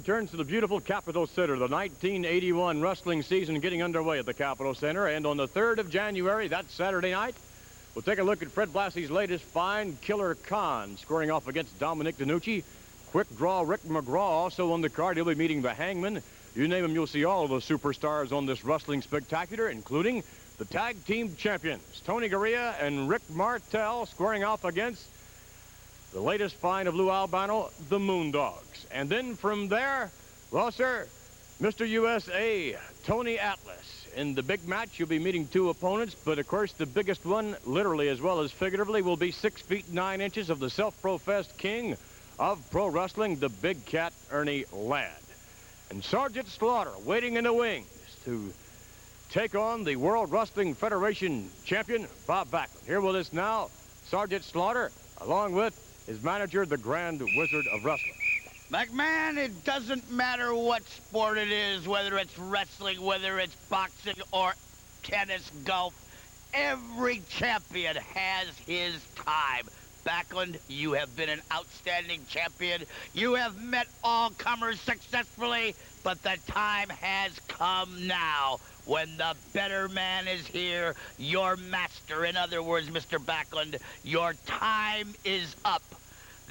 returns to the beautiful Capitol Center. The 1981 wrestling season getting underway at the Capitol Center. And on the 3rd of January, that Saturday night, we'll take a look at Fred Blassie's latest find, Killer Khan, scoring off against Dominic DeNucci. Quick Draw Rick McGraw also on the card. He'll be meeting the Hangman. You name him, you'll see all of the superstars on this wrestling spectacular, including the tag team champions, Tony Garea and Rick Martel, squaring off against the latest find of Lou Albano, the Moondogs. And then from there, well, sir, Mr. USA, Tony Atlas. In the big match, you'll be meeting two opponents, but of course the biggest one, literally as well as figuratively, will be 6 feet 9 inches of the self-professed king of pro wrestling, the Big Cat, Ernie Ladd. And Sergeant Slaughter waiting in the wings to take on the World Wrestling Federation champion, Bob Backlund. Here with us now, Sergeant Slaughter, along with his manager, the Grand Wizard of Wrestling. McMahon, it doesn't matter what sport it is, whether it's wrestling, whether it's boxing or tennis, golf, every champion has his time. Backlund, you have been an outstanding champion. You have met all comers successfully, but the time has come now when the better man is here, your master. In other words, Mr. Backlund, your time is up.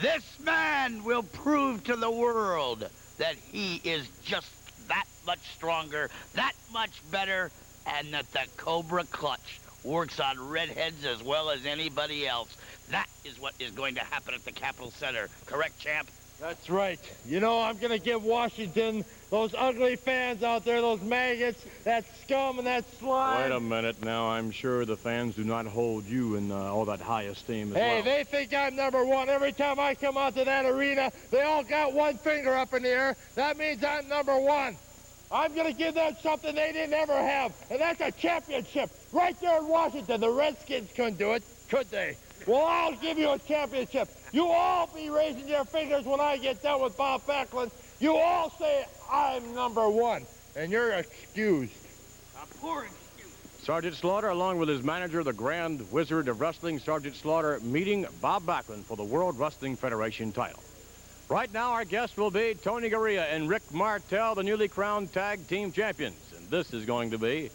This man will prove to the world that he is just that much stronger, that much better, and that the Cobra Clutch works on redheads as well as anybody else. That is what is going to happen at the Capitol Center. Correct, champ? That's right. You know, I'm going to give Washington, those ugly fans out there, those maggots, that scum and that slime. Wait a minute now. I'm sure the fans do not hold you in all that high esteem as well. Hey, they think I'm #1. Every time I come out to that arena, they all got one finger up in the air. That means I'm #1. I'm going to give them something they didn't ever have, and that's a championship. Right there in Washington. The Redskins couldn't do it, could they? Well, I'll give you a championship. You all be raising your fingers when I get done with Bob Backlund. You all say I'm #1, and you're excused. A poor excuse. Sergeant Slaughter, along with his manager, the Grand Wizard of Wrestling, Sergeant Slaughter, meeting Bob Backlund for the World Wrestling Federation title. Right now, our guests will be Tony Garea and Rick Martel, the newly crowned tag team champions. And this is going to be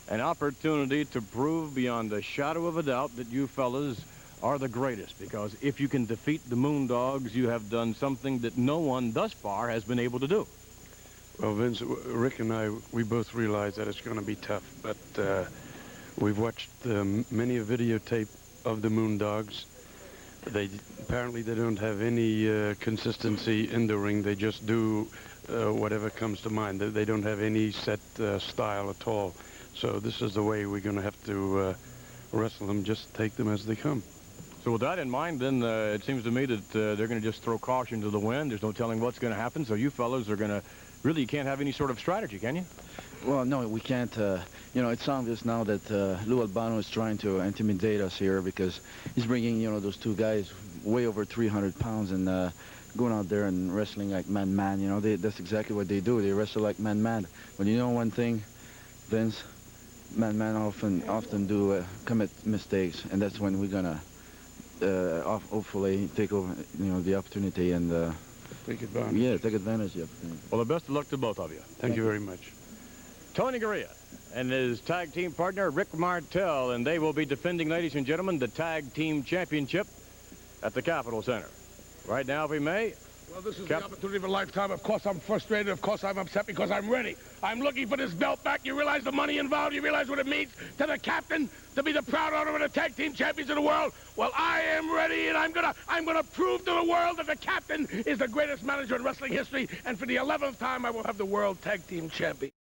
an opportunity to prove beyond a shadow of a doubt that you fellas are the greatest, because if you can defeat the Moondogs, you have done something that no one thus far has been able to do. Well, Vince, Rick and I, we both realize that it's going to be tough, but we've watched many a videotape of the Moondogs. Apparently they don't have any consistency in the ring. They just do whatever comes to mind. They don't have any set style at all. So this is the way we're going to have to wrestle them, just take them as they come. So with that in mind, then it seems to me that they're going to just throw caution to the wind. There's no telling what's going to happen. So you fellows are going to, really, you can't have any sort of strategy, can you? Well, no, we can't. You know, it's obvious now that Lou Albano is trying to intimidate us here, because he's bringing, you know, those two guys way over 300 pounds and going out there and wrestling like man-man. You know, that's exactly what they do. They wrestle like man-man. But you know one thing, Vince? Man often do commit mistakes, and that's when we're gonna hopefully take over, you know, the opportunity and take advantage. Yeah, take advantage of the opportunity. Well, the best of luck to both of you. Thank you very much. Tony Garea and his tag team partner Rick Martel, and they will be defending, ladies and gentlemen, the tag team championship at the Capitol Center. Right now, if we may. Well, this is the opportunity of a lifetime. Of course, I'm frustrated. Of course, I'm upset, because I'm ready. I'm looking for this belt back. You realize the money involved? You realize what it means to the captain to be the proud owner of the tag team champions of the world? Well, I am ready, and I'm gonna prove to the world that the captain is the greatest manager in wrestling history. And for the 11th time, I will have the world tag team champion.